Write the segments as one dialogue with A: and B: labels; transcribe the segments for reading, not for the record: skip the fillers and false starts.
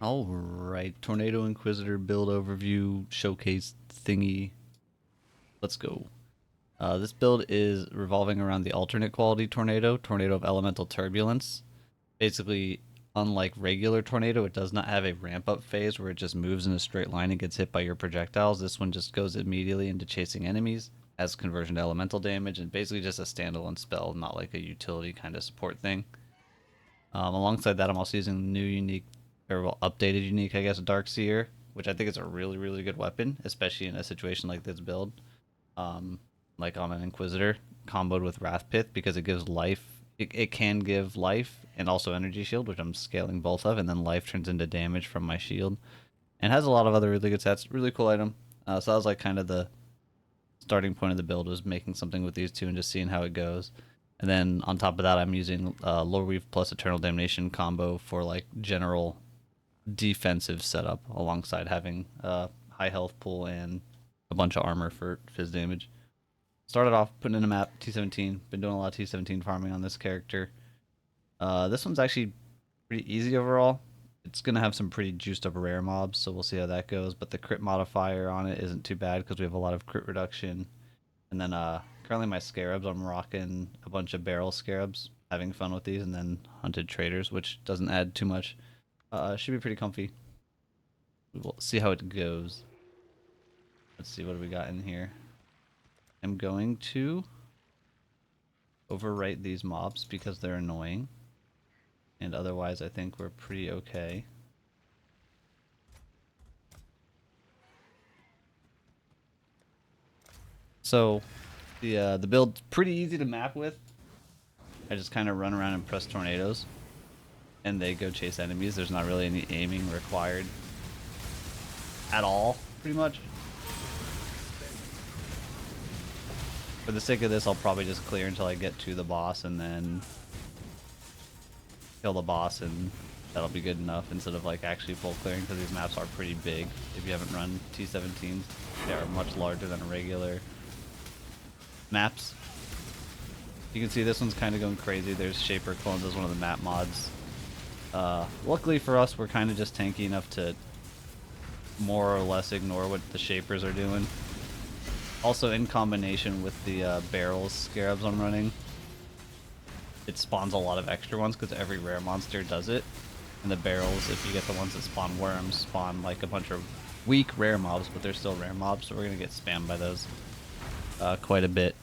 A: Alright, Tornado Inquisitor build overview showcase thingy. Let's go. This build is revolving around the alternate quality Tornado, Tornado of Elemental Turbulence. Basically, unlike regular Tornado, it does not have a ramp up phase where it just moves in a straight line and gets hit by your projectiles. This one just goes immediately into chasing enemies, has conversion to elemental damage, and basically just a standalone spell, not like a utility kind of support thing. Alongside that, I'm also using the new unique, or well, updated unique, I guess, Darkseer, which I think is a really, really good weapon, especially in a situation like this build. Like on an Inquisitor, comboed with Wrathpith, because it gives life. It can give life and also energy shield, which I'm scaling both of, and then life turns into damage from my shield. And has a lot of other really good stats. Really cool item. So that was like kind of the starting point of the build, was making something with these two and just seeing how it goes. And then on top of that, I'm using Lore Weave plus Eternal Damnation combo for like general defensive setup, alongside having high health pool and a bunch of armor for fizz damage. Started off putting in a map, T17. Been doing a lot of T17 farming on this character. This one's actually pretty easy overall. It's going to have some pretty juiced up rare mobs, so we'll see how that goes. But the crit modifier on it isn't too bad because we have a lot of crit reduction. And then currently my scarabs, I'm rocking a bunch of barrel scarabs, having fun with these, and then hunted traders, which doesn't add too much. Should be pretty comfy. We'll see how it goes. Let's see what we got in here. I'm going to overwrite these mobs because they're annoying. And otherwise I think we're pretty okay. So the build's pretty easy to map with. I just kind of run around and press tornadoes, and they go chase enemies. There's not really any aiming required at all, pretty much. For the sake of this, I'll probably just clear until I get to the boss and then kill the boss, and that'll be good enough instead of like actually full clearing, because these maps are pretty big. If you haven't run T17s, they are much larger than regular maps. You can see this one's kind of going crazy. There's Shaper clones as one of the map mods. Luckily for us, we're kind of just tanky enough to more or less ignore what the Shapers are doing. Also, in combination with the barrels scarabs I'm running, it spawns a lot of extra ones because every rare monster does it. And the barrels, if you get the ones that spawn worms, spawn like a bunch of weak rare mobs, but they're still rare mobs, so we're going to get spammed by those quite a bit.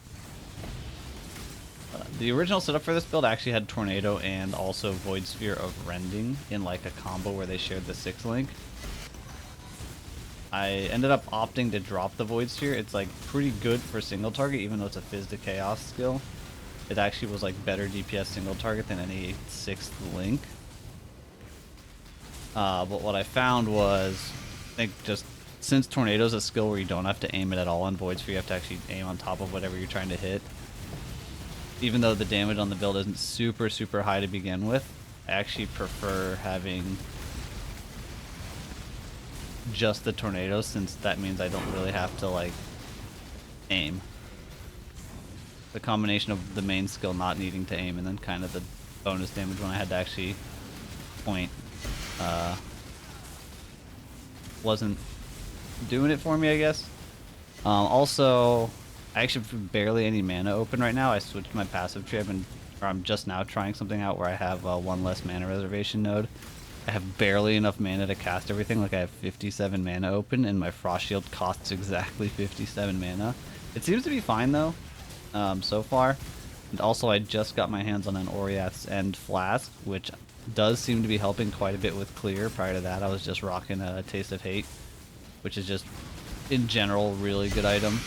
A: The original setup for this build actually had Tornado and also Void Sphere of Rending in like a combo where they shared the 6 link. I ended up opting to drop the Void Sphere. It's like pretty good for single target, even though it's a Fizz to Chaos skill. It actually was like better DPS single target than any 6th link. But what I found was, I think just since Tornado's a skill where you don't have to aim it at all, and Void Sphere you have to actually aim on top of whatever you're trying to hit. Even though the damage on the build isn't super, super high to begin with, I actually prefer having just the Tornado, since that means I don't really have to like aim. The combination of the main skill not needing to aim and then kind of the bonus damage when I had to actually point wasn't doing it for me, I guess. Also, I actually have barely any mana open right now. I switched my passive tree. I'm just now trying something out where I have one less mana reservation node. I have barely enough mana to cast everything. Like I have 57 mana open, and my Frost Shield costs exactly 57 mana. It seems to be fine though, so far. And also, I just got my hands on an Oriath's End Flask, which does seem to be helping quite a bit with clear. Prior to that, I was just rocking a Taste of Hate, which is just, in general, really good item.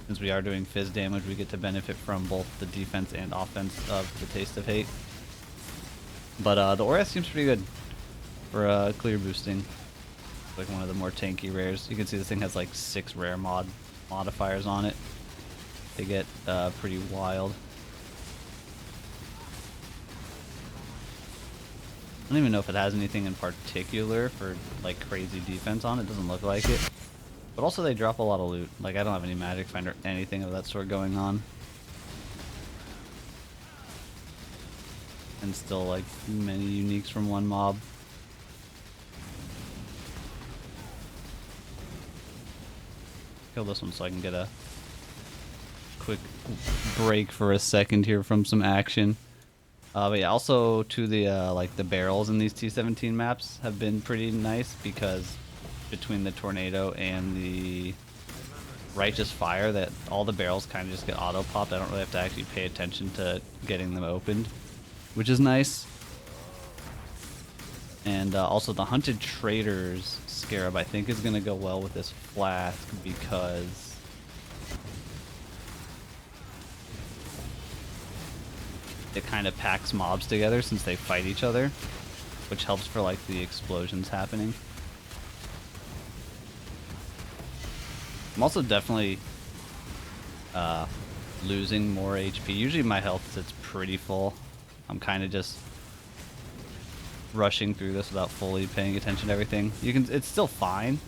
A: Since we are doing fizz damage, we get to benefit from both the defense and offense of the Taste of Hate. But the Oriath seems pretty good for clear boosting. It's like one of the more tanky rares. You can see this thing has like 6 rare modifiers on it. They get pretty wild. I don't even know if it has anything in particular for like crazy defense on it. Doesn't look like it. But also they drop a lot of loot. Like I don't have any magic find or anything of that sort going on. And still like many uniques from one mob. Kill this one so I can get a quick break for a second here from some action. But yeah, also to the like the barrels in these T17 maps have been pretty nice because between the tornado and the righteous fire, that all the barrels kind of just get auto popped. I don't really have to actually pay attention to getting them opened, which is nice. And also the Hunted Traders Scarab I think is going to go well with this flask because it kind of packs mobs together since they fight each other, which helps for like the explosions happening. I'm also definitely losing more HP. Usually my health sits pretty full. I'm kind of just rushing through this without fully paying attention to everything. It's still fine,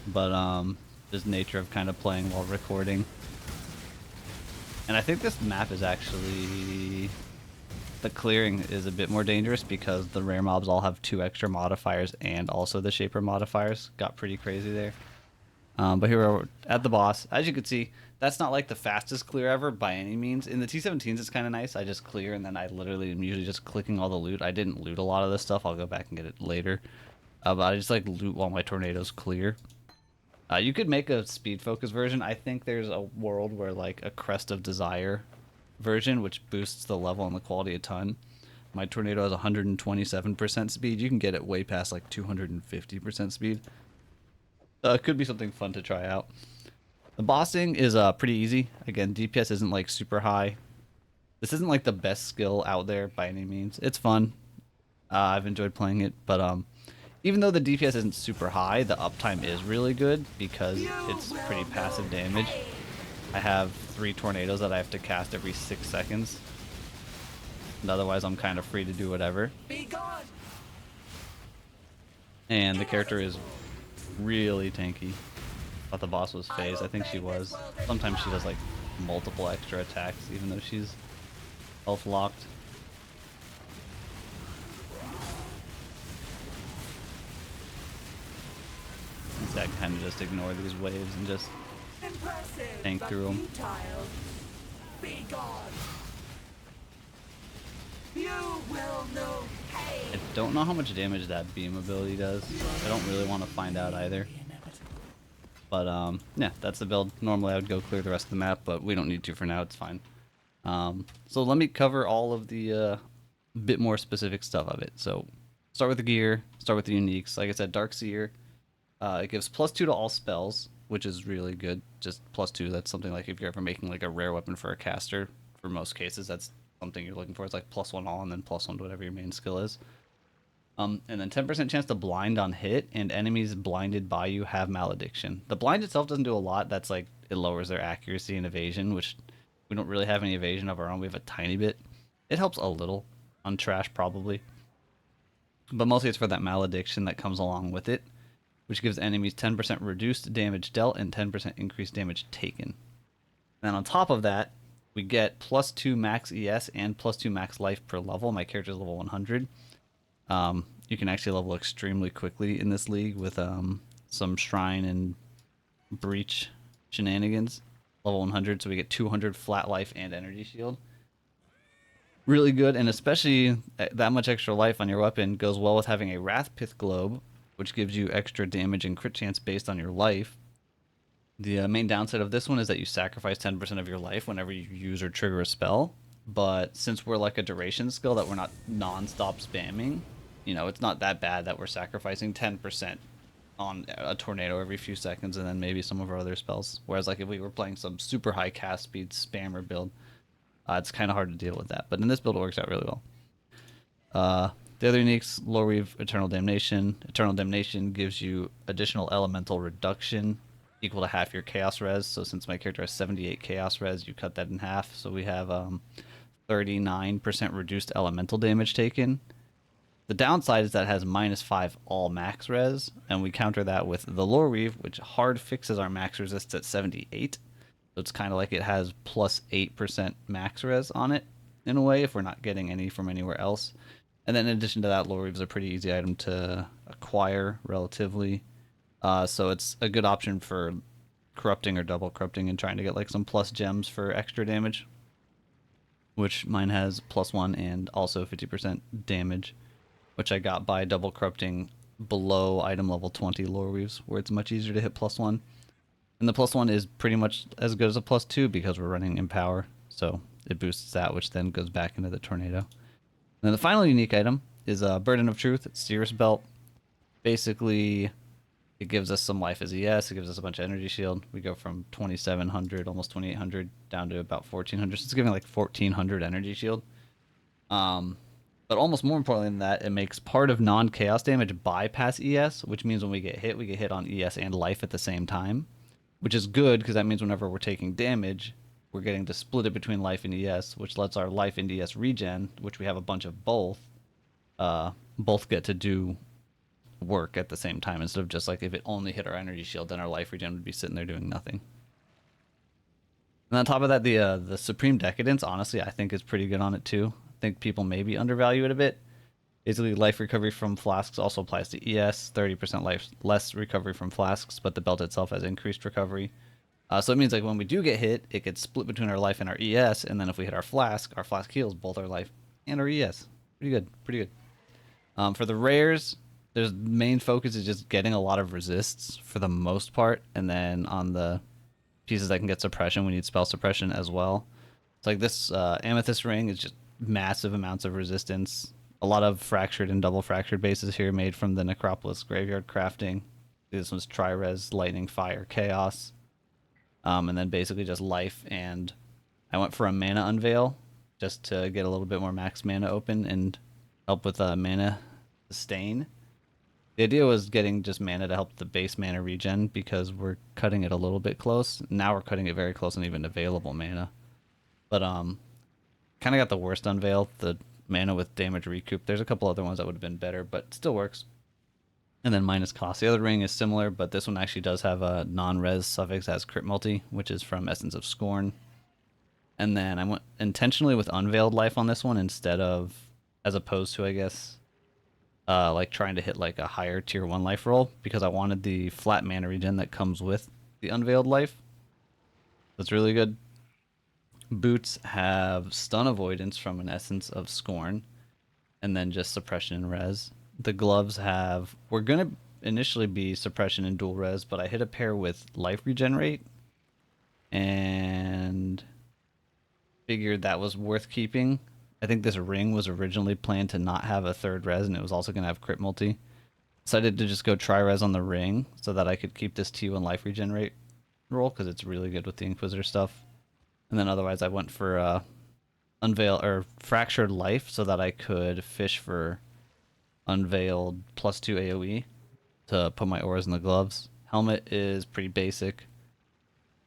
A: but just nature of kind of playing while recording. And I think this map is actually, the clearing is a bit more dangerous because the rare mobs all have 2 extra modifiers and also the shaper modifiers. Got pretty crazy there. But here we're at the boss. As you can see, that's not like the fastest clear ever by any means. In the T17s, it's kind of nice. I just clear and then I literally am usually just clicking all the loot. I didn't loot a lot of this stuff. I'll go back and get it later. But I just like loot while my tornadoes clear. You could make a speed focus version. I think there's a world where like a Crest of Desire version, which boosts the level and the quality a ton. My tornado has 127% speed. You can get it way past like 250% speed. It could be something fun to try out. The bossing is pretty easy. Again, DPS isn't like super high. This isn't like the best skill out there by any means. It's fun. I've enjoyed playing it, but even though the DPS isn't super high, the uptime is really good because it's pretty passive damage. I have 3 tornadoes that I have to cast every 6 seconds. And otherwise, I'm kind of free to do whatever. And the character is really tanky. Thought the boss was phased. I think she was. Sometimes she does like multiple extra attacks even though she's health locked. So I kind of just ignore these waves and just tank through them. I don't know how much damage that beam ability does. I don't really want to find out either. But yeah, that's the build. Normally I would go clear the rest of the map, but we don't need to for now. It's fine. So let me cover all of the bit more specific stuff of it. So start with the gear, start with the uniques. Like I said, Dark Seer. It gives +2 to all spells, which is really good. Just +2. That's something like if you're ever making like a rare weapon for a caster. For most cases, that's something you're looking for. It's like +1 all and then +1 to whatever your main skill is. And then 10% chance to blind on hit, and enemies blinded by you have malediction. The blind itself doesn't do a lot. That's like, it lowers their accuracy and evasion, which we don't really have any evasion of our own. We have a tiny bit. It helps a little on trash probably. But mostly it's for that malediction that comes along with it, which gives enemies 10% reduced damage dealt and 10% increased damage taken. And on top of that, we get +2 max ES and +2 max life per level. My character is level 100. You can actually level extremely quickly in this league with some Shrine and Breach shenanigans. Level 100, so we get 200 flat life and energy shield. Really good, and especially that much extra life on your weapon goes well with having a Wrathpith Globe, which gives you extra damage and crit chance based on your life. The main downside of this one is that you sacrifice 10% of your life whenever you use or trigger a spell. But since we're like a duration skill that we're not non-stop spamming, you know, it's not that bad that we're sacrificing 10% on a tornado every few seconds and then maybe some of our other spells. Whereas like if we were playing some super high cast speed spammer build, it's kind of hard to deal with that. But in this build it works out really well. The other uniques, Loreweave, Eternal Damnation. Eternal Damnation gives you additional elemental reduction equal to half your chaos res. So since my character has 78 chaos res, you cut that in half. So we have 39% reduced elemental damage taken. The downside is that it has -5 all max res, and we counter that with the Loreweave, which hard fixes our max resist at 78. So it's kind of like it has +8% max res on it, in a way, if we're not getting any from anywhere else. And then in addition to that, Loreweave is a pretty easy item to acquire, relatively. So it's a good option for corrupting or double corrupting and trying to get like some plus gems for extra damage, which mine has +1 and also 50% damage, which I got by double corrupting below item level 20 lore weaves, where it's much easier to hit +1. And the +1 is pretty much as good as a +2 because we're running Empower, so it boosts that, which then goes back into the tornado. And then the final unique item is a Burden of Truth. It's Cirrus Belt. Basically, it gives us some life as ES. It gives us a bunch of energy shield. We go from 2,700, almost 2,800, down to about 1,400. So it's giving like 1,400 energy shield. But almost more importantly than that, it makes part of non-chaos damage bypass ES, which means when we get hit on ES and life at the same time, which is good because that means whenever we're taking damage, we're getting to split it between life and ES, which lets our life and ES regen, which we have a bunch of both get to do work at the same time, instead of just like if it only hit our energy shield, then our life regen would be sitting there doing nothing. And on top of that, the Supreme Decadence, honestly, I think is pretty good on it too. I think people maybe undervalue it a bit. Basically, life recovery from flasks also applies to ES, 30% life less recovery from flasks, but the belt itself has increased recovery. So it means like when we do get hit, it gets split between our life and our ES, and then if we hit our flask heals both our life and our ES. Pretty good, pretty good. For the rares, there's main focus is just getting a lot of resists for the most part, and then on the pieces that can get suppression, we need spell suppression as well. It's like this Amethyst Ring is just massive amounts of resistance. A lot of fractured and double fractured bases here made from the Necropolis Graveyard crafting. This one's Tri-Res, Lightning, Fire, Chaos. And then basically just life, and I went for a Mana Unveil just to get a little bit more max mana open and help with mana sustain. The idea was getting just mana to help the base mana regen because we're cutting it a little bit close. Now we're cutting it very close on even available mana. But kind of got the worst unveil, the mana with damage recoup. There's a couple other ones that would have been better, but still works. And then minus cost. The other ring is similar, but this one actually does have a non-res suffix as crit multi, which is from Essence of Scorn. And then I went intentionally with Unveiled Life on this one instead of, as opposed to, I guess, like trying to hit like a higher tier 1 life roll, because I wanted the flat mana regen that comes with the Unveiled Life. That's really good. Boots have stun avoidance from an Essence of Scorn, and then just suppression and res. The gloves have, we're going to initially be suppression and dual res, but I hit a pair with life regenerate and figured that was worth keeping. I think this ring was originally planned to not have a third res, and it was also going to have crit multi. Decided to just go tri-res on the ring so that I could keep this T1 life regenerate roll, because it's really good with the Inquisitor stuff. And then otherwise I went for Unveil or Fractured Life so that I could fish for Unveiled +2 AoE to put my auras in the gloves. Helmet is pretty basic.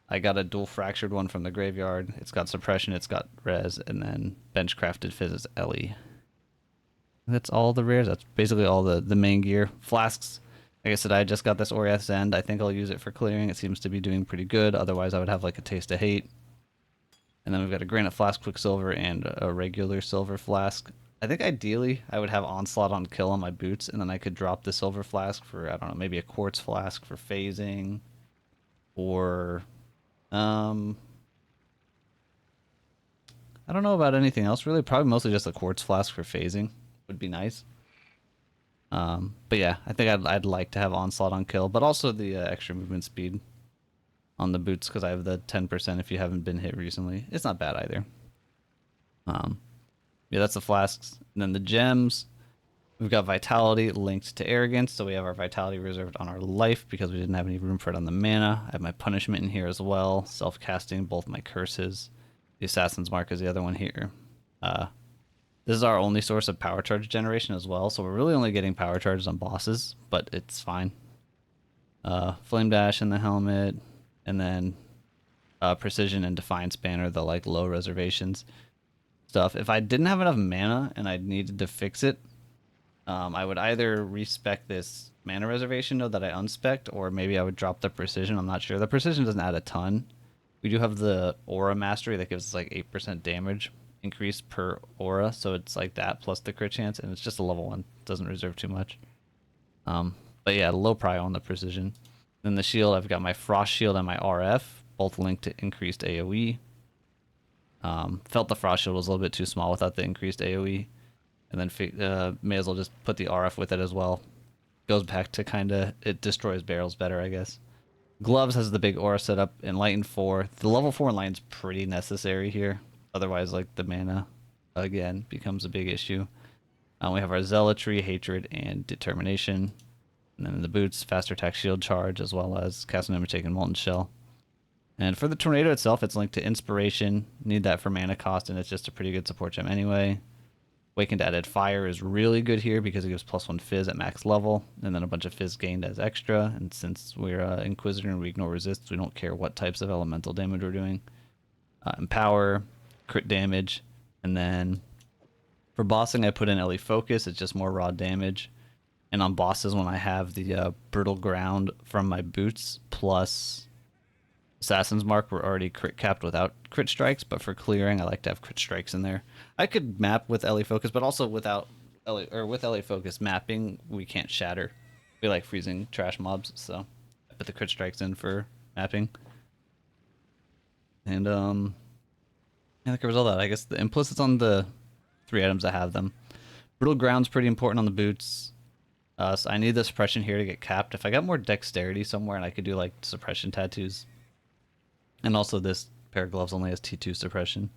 A: I got a dual fractured one from the graveyard. It's got suppression, it's got res, and then bench crafted Fizz Ellie. That's all the rares. That's basically all the main gear. Flasks, like I said, I just got this Oriath's End. I think I'll use it for clearing. It seems to be doing pretty good. Otherwise I would have like a Taste of Hate. And then we've got a Granite Flask Quicksilver and a regular Silver Flask. I think ideally I would have Onslaught on kill on my boots, and then I could drop the Silver Flask for, I don't know, maybe a Quartz Flask for phasing, or I don't know about anything else really. Probably mostly just a Quartz Flask for phasing would be nice. But yeah, I think I'd like to have Onslaught on kill, but also the extra movement speed on the boots, because I have the 10% if you haven't been hit recently. It's not bad either. Yeah, that's the flasks. And then the gems, we've got Vitality linked to Arrogance, so we have our Vitality reserved on our life because we didn't have any room for it on the mana. I have my Punishment in here as well, self-casting both my curses. The Assassin's Mark is the other one here. This is our only source of power charge generation as well, so we're really only getting power charges on bosses, but it's fine. Flame Dash in the helmet, and then Precision and Defiance Banner, the like low reservations stuff. If I didn't have enough mana and I needed to fix it, I would either respec this mana reservation node that I unspec'd, or maybe I would drop the Precision. I'm not sure. The Precision doesn't add a ton. We do have the Aura Mastery that gives us like 8% damage increase per aura, so it's like that plus the crit chance, and it's just a level 1. Doesn't reserve too much. But yeah, low prio on the Precision. Then the shield, I've got my Frost Shield and my RF, both linked to increased AoE. Felt the Frost Shield was a little bit too small without the increased AoE. And then may as well just put the RF with it as well. Goes back to kind of, it destroys barrels better, I guess. Gloves has the big aura setup. Enlighten 4. The level 4 Enlighten's pretty necessary here. Otherwise, like, the mana, again, becomes a big issue. We have our Zealotry, Hatred, and Determination. And then in the boots, faster attack shield charge, as well as cast an Image and Molten Shell. And for the Tornado itself, it's linked to Inspiration. Need that for mana cost, and it's just a pretty good support gem anyway. Awakened Added Fire is really good here because it gives +1 Fizz at max level, and then a bunch of Fizz gained as extra. And since we're Inquisitor and we ignore resists, we don't care what types of elemental damage we're doing. Empower, crit damage, and then for bossing, I put in LE Focus. It's just more raw damage. And on bosses, when I have the Brittle Ground from my boots plus Assassin's Mark, we're already crit capped without crit strikes, but for clearing, I like to have crit strikes in there. I could map with LE Focus, but also without with LE Focus mapping, we can't shatter. We like freezing trash mobs, so I put the crit strikes in for mapping. And yeah, that covers all that. I guess the implicits on the 3 items that have them. Brittle Ground's pretty important on the boots. So I need the suppression here to get capped. If I got more dexterity somewhere and I could do like suppression tattoos. And also this pair of gloves only has T2 suppression.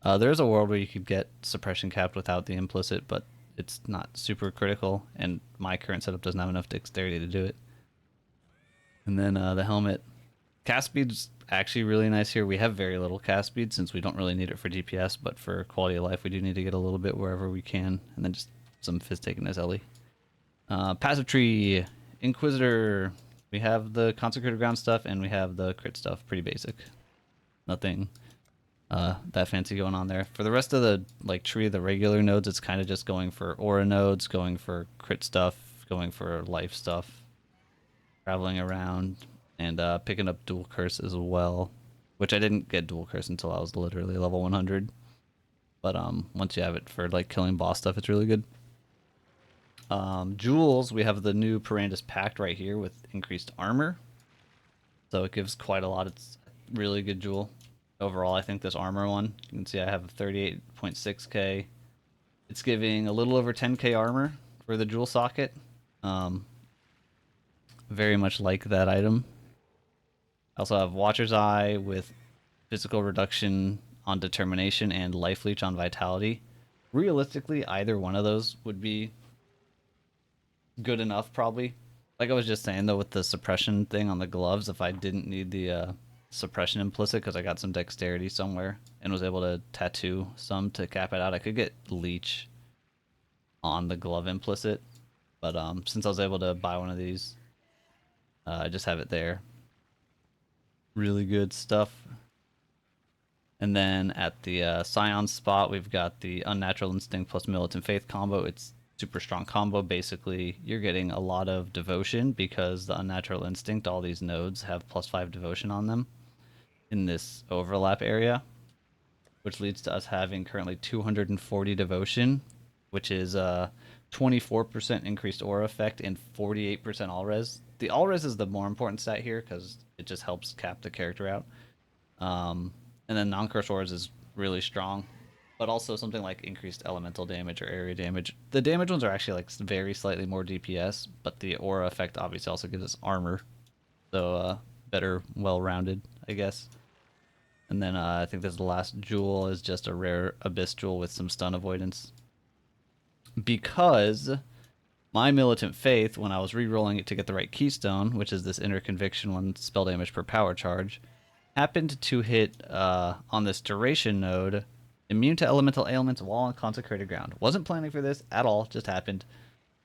A: There's a world where you could get suppression capped without the implicit, but it's not super critical, and my current setup doesn't have enough dexterity to do it. And then the helmet. Cast speed's actually really nice here. We have very little cast speed since we don't really need it for DPS, but for quality of life we do need to get a little bit wherever we can. And then just some fizz taken as LE. Passive tree, Inquisitor. We have the Consecrated Ground stuff and we have the crit stuff. Pretty basic. Nothing that fancy going on there. For the rest of the like tree, the regular nodes, it's kind of just going for aura nodes, going for crit stuff, going for life stuff, traveling around, and picking up dual curse as well. Which I didn't get dual curse until I was literally level 100. But once you have it for like killing boss stuff, it's really good. Jewels, we have the new Perandus Pact right here with increased armor. So it gives quite a lot. It's a really good jewel. Overall, I think this armor one, you can see I have 38.6k. It's giving a little over 10k armor for the jewel socket. Very much like that item. I also have Watcher's Eye with physical reduction on determination and life leech on vitality. Realistically, either one of those would be good enough, probably. Like I was just saying, though, with the suppression thing on the gloves, if I didn't need the suppression implicit because I got some dexterity somewhere and was able to tattoo some to cap it out, I could get leech on the glove implicit. But since I was able to buy one of these, I just have it there. Really good stuff. And then at the Scion spot, we've got the Unnatural Instinct plus Militant Faith combo. It's super strong combo. Basically, you're getting a lot of devotion because the Unnatural Instinct, all these nodes have +5 devotion on them in this overlap area, which leads to us having currently 240 devotion, which is 24% increased aura effect and 48% all res. The all res is the more important stat here because it just helps cap the character out. And then non-curse auras is really strong, but also something like increased elemental damage or area damage. The damage ones are actually like very slightly more DPS, but the aura effect obviously also gives us armor, so better, well-rounded, I guess. And then I think this last jewel is just a rare Abyss jewel with some stun avoidance. Because my Militant Faith, when I was re-rolling it to get the right keystone, which is this Inner Conviction one, spell damage per power charge, happened to hit on this duration node, immune to elemental ailments while on consecrated ground. Wasn't planning for this at all, just happened.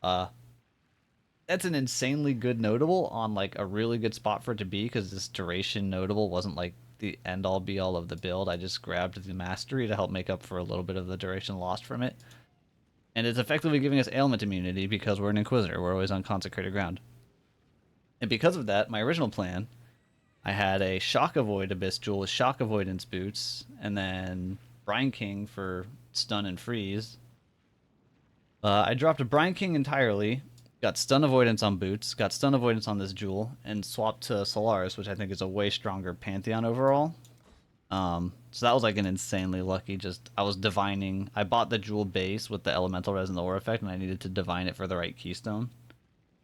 A: That's an insanely good notable on like a really good spot for it to be because this duration notable wasn't like the end all be all of the build. I just grabbed the mastery to help make up for a little bit of the duration lost from it. And it's effectively giving us ailment immunity because we're an Inquisitor. We're always on consecrated ground. And because of that, my original plan, I had a Shock Avoid Abyss Jewel with Shock Avoidance boots, and then Brine King for stun and freeze. I dropped a Brine King entirely, Got stun avoidance on boots, got stun avoidance on this jewel, and swapped to Solaris, which I think is a way stronger pantheon overall. So that was like an insanely lucky. Just I was divining. I bought the jewel base with the elemental res and the aura effect, and I needed to divine it for the right keystone.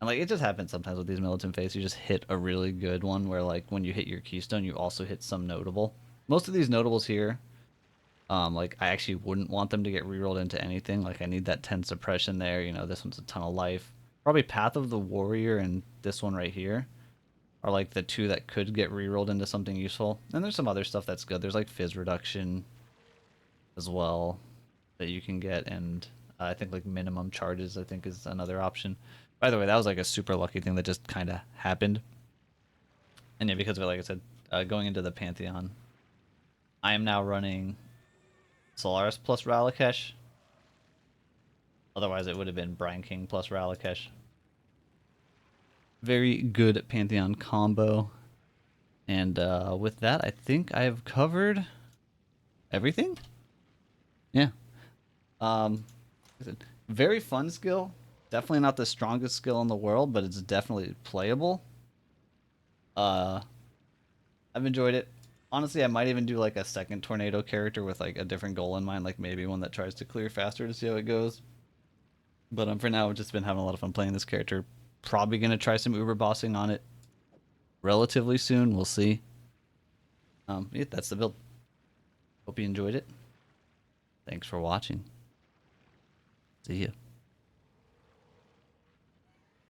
A: And like it just happens sometimes with these militant fates, you just hit a really good one where like when you hit your keystone, you also hit some notable. Most of these notables here, like I actually wouldn't want them to get rerolled into anything. Like I need that 10 suppression there. You know, this one's a ton of life. Probably Path of the Warrior and this one right here are like the two that could get rerolled into something useful. And there's some other stuff that's good. There's like fizz reduction as well that you can get, and I think like minimum charges I think is another option. By the way, that was like a super lucky thing that just kind of happened. And yeah, because of it, like I said, going into the Pantheon, I am now running Solaris plus Ralakesh. Otherwise, it would have been Brine King plus Ralakesh. Very good Pantheon combo. And with that, I think I've covered everything. Yeah. Um, very fun skill. Definitely not the strongest skill in the world, but it's definitely playable. Uh, I've enjoyed it. Honestly, I might even do like a second tornado character with like a different goal in mind, like maybe one that tries to clear faster to see how it goes. But for now, I've just been having a lot of fun playing this character. Probably gonna try some uber bossing on it relatively soon. We'll see. Yeah, that's the build. Hope you enjoyed it. Thanks for watching. See ya.